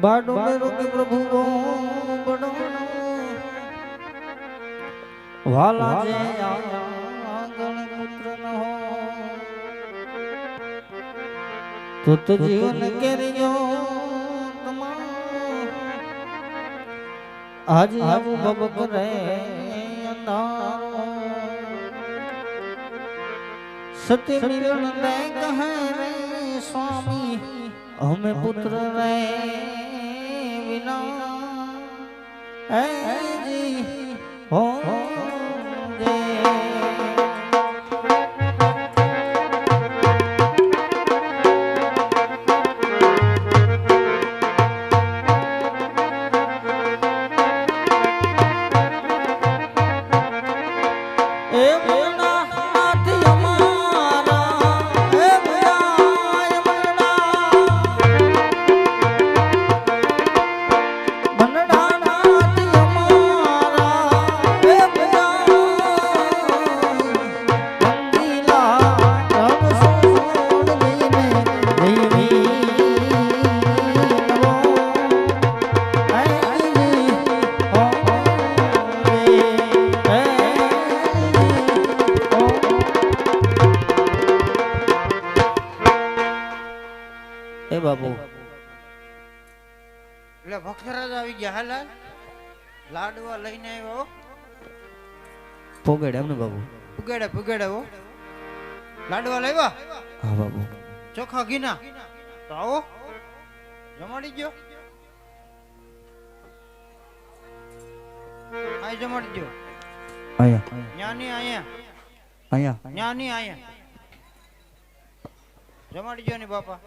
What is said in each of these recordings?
बाडो मेरो के प्रभु रो बड़ो वाला जे आंगण पुत्र न हो तो जीवन केरियो आज आबू बबक रे अंधारो सत्य मिलन दे कहे रे स्वामी हमें पुत्र रे विना ऐ जी हो जे बाबू એટલે ભક્તરાજ આવી ગયા હાલ લાડવા લઈને આવ્યો પોગડે એમને બાબુ પુગેડે હો લાડવા લાવ્યા હા બાબુ ચોખા ઘીના તો આવો જમાડી ગયો આ જમાડી ગયો આયા ન્યાની આયા આયા ન્યાની આયા જમાડી ગયો ને બાપા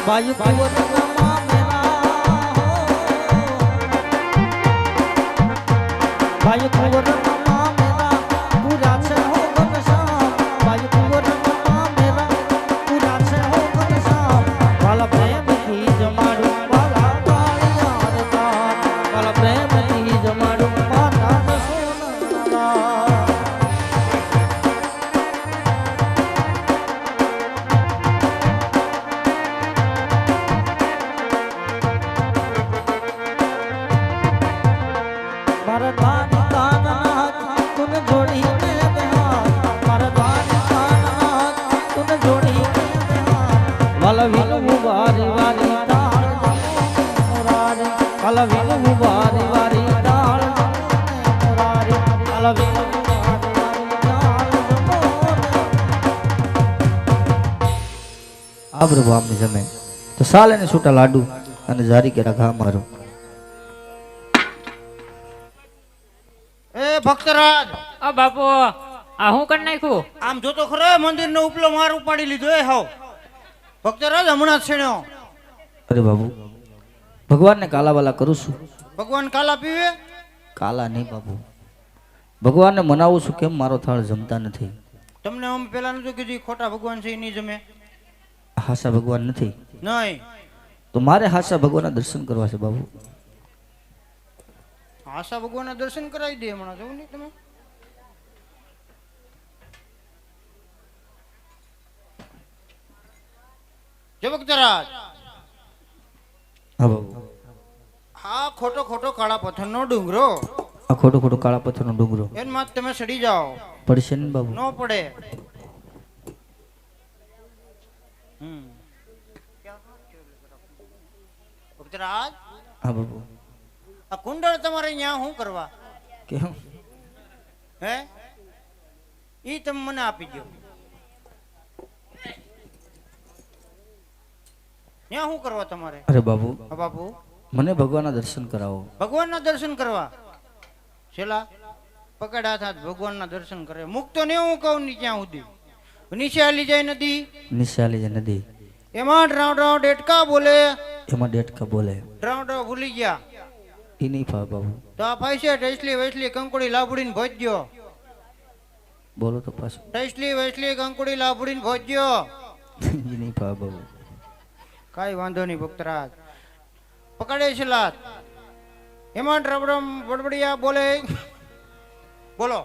वायु कुंवर वायु कुंवर मेरा पूरा से हो घनश्याम वायु कुंवर मेरा पूरा से हो घनश्याम वाला प्रेम की जमाड़ू वाला यार का वाला प्रेम की जमाड़ू माता सोना મારા દ્વારિકાના તુને જોડીને બેહાર મારા દ્વારિકાના તુને જોડીને બેહાર વાલા વિનુ વારી વારી તાળ મુરારી વાલા વિનુ વારી વારી તાળ મુરારી વાલા વિનુ વારી વારી તાળ આ પ્રભુ આમને જમે તો સાલે ને છૂટા લાડુ અને જારી કે રાખા મારો એ ભક્તરાજ આ બાપુ આ હું કરી નાખ્યું આમ જોતો ખરો મંદિર નો ઉપલો માર ઉપાડી લીધો એ હાવ ભક્તરાજ હમણાં જ છેણ્યો અરે બાબુ ભગવાનને કાલાવાલા કરું છું ભગવાન કાલા પીવે કાલા નહીં બાબુ ભગવાનને મનાવું છું કેમ મારો થાળ જમતા નથી તમને અમે પેલા નતું કીધું ખોટા ભગવાન છે એ નહીં જમે હાસા ભગવાન નથી નહીં તો મારે હાસા ભગવાનના દર્શન કરવા છે બાબુ આશા ભગવાનના દર્શન કરાવી દે હમણાં જવું નહીં તમે જય ભક્તરાજ હા બાબુ હા ખોટો ખોટો કાળા પથ્થરનો ડુંગરો આ ખોટો ખોટો કાળા પથ્થરનો ડુંગરો એનમાં તમે સડી જાઓ પડશે ને બાબુ ન પડે ભક્તરાજ હા બાબુ આ કુંડળ તમારે અહીંયા શું કરવા કેમ હે ઈ તમે મને આપી દો ત્યાં શું કરવા તમારે અરે બાબુ હા બાપુ મને ભગવાનના દર્શન કરાવો ભગવાનના દર્શન કરવા છેલ્લા પકડ્યા હતા ભગવાનના દર્શન કરે મુક્તો ને હું કહું ની ક્યાં સુધી નીચે હાલી જાય નદી નિશાલી જે નદી એમાં ડ્રાવ ડ્રાવ ડેટકા બોલે એમાં ડેટકા બોલે ડ્રાવ ડ્રાવ ભૂલી ગયા એ નહીં ફા બાબુ તો આ પૈસે ટેસલી વેસલી કંકોડી લાભડીને ભોજ્યો બોલો તો પાછું ટેસલી વેસલી કંકોડી લાભડીને ભોજ્યો એ નહીં ફા બાબુ કાંઈ વાંધો નહીં ભક્તરાજ પકડે છે લાત એમાં ડ્રબડમ બડબડિયા બોલે બોલો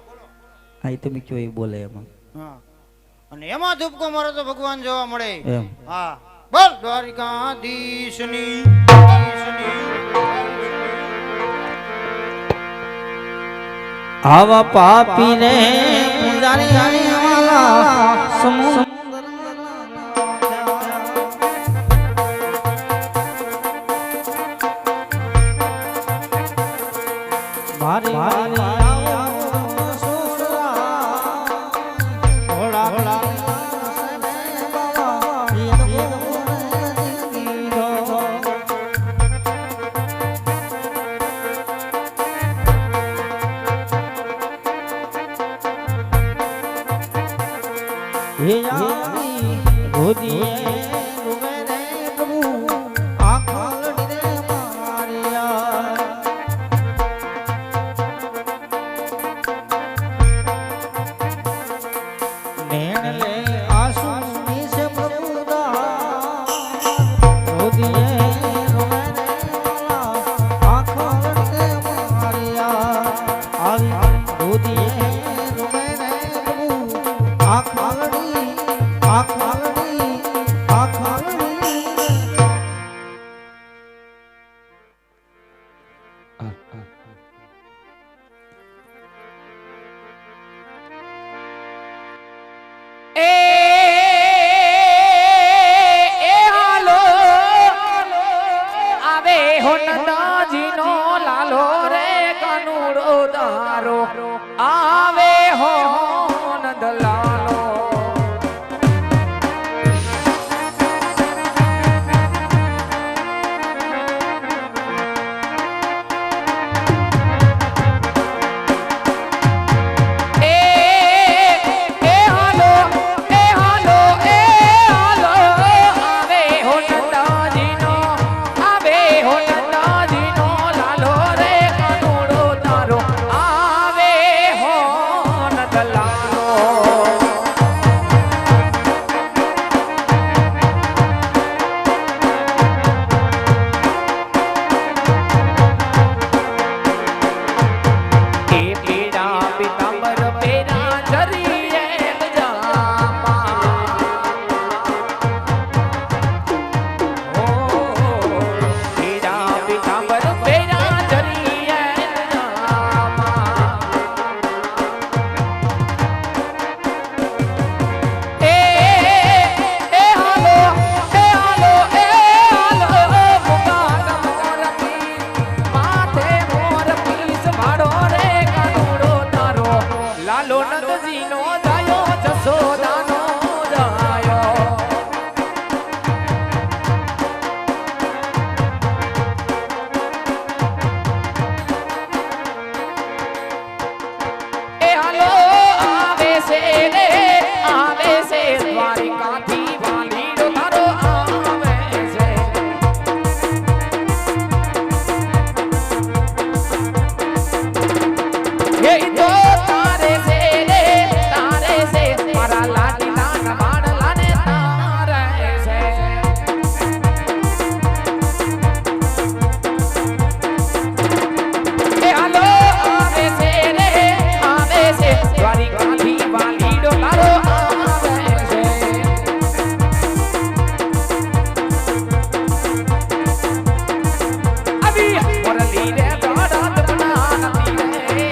આ ઈ તમે કયો એ બોલે એમાં હા અને એમાં ધૂપકો મારો તો ભગવાન જોવા મળે એમ હા બોલ દ્વારિકાધીશની આવા પાપી ને પૂજારી વાલા સમુદ્ર મારી મારી ભોળા ભોળા ગોદીએ રૂવે રે પ્રભુ આખા લડી રે મારિયા નેણ લે આસુ નીસે પ્રભુ ગોદીએ રૂવે રે આખા લડી રે મારિયા આવી ગોદીએ રૂવે રે પ્રભુ આખા લડી આવે હો નંદ લાલો કલા લાલો નંદજીનો જાયો જશોદાનો જાયો એ હાલો આવે છે રે આવે છે દ્વારિકાથી વાલીડો તારો આવે છે એ તો તારે છે રે તારે છે મારા લાડીના નવાડલાને તારે છે એ હાલો આવે છે રે આવે છે દ્વારિકાથી વાલીડો તારો આવે છે અભી મોરલી રે દાડા બનાતી રે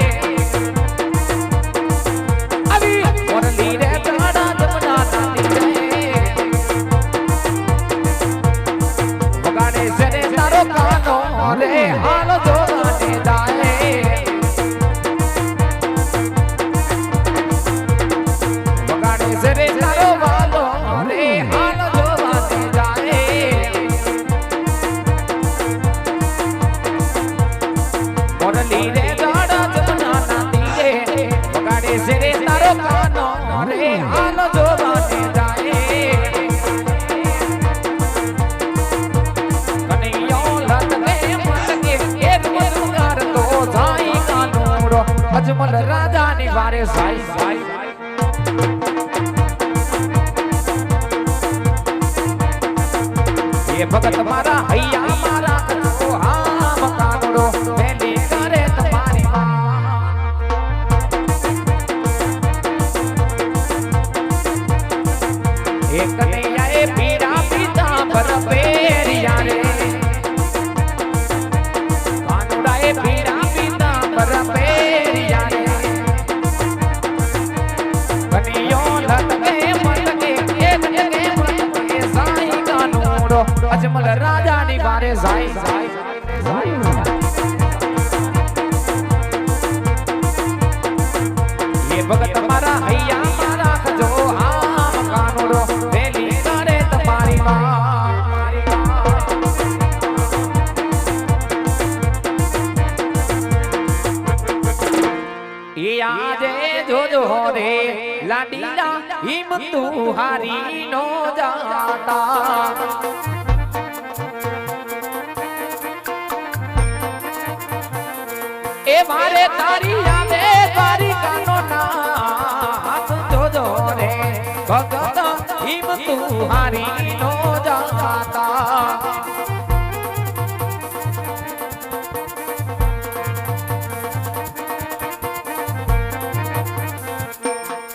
અભી મોરલી રે દાડા બનાતી રે વગાડે છે રે તારો કાનો રે હાલો જોવાને જાય વગાડે છે રે તારો વાલો રે હાલો જોવાને જાય મોરલી રે દાડા બનાતી રે વગાડે છે રે તારો કાનો રે હાલો જોવાને જાય કનૈયો લટકે મટકે એક મધુકાર તો જાય કાનુડો અજમલ રાજાની વારે સાઈ સાઈ એ ભગત મારા હૈયા મારા તો હામ કાનુડો વેલી કરે તમારી માં એ કનૈયા એ પીરા પિતા પર પેરિયા રે કાનુડા એ પીરા પિતા પર પેરિયા રે કનૈયો લટકે મટકે એક જગે મટકે સાઈ કાનુડો અજમલ રાજાની વારે સાઈ સાઈ એ ભગત મારા હૈયા મારા ખજો આમ કાનુડો વેલી કરે તમારી માં એ આજે જોજો રે લાડીલા હિમ તું હારી નો જાતા એ મારે તારી આવે તારી કાનો ના હાથ જોજો રે ભગત હિમ તું હારી નો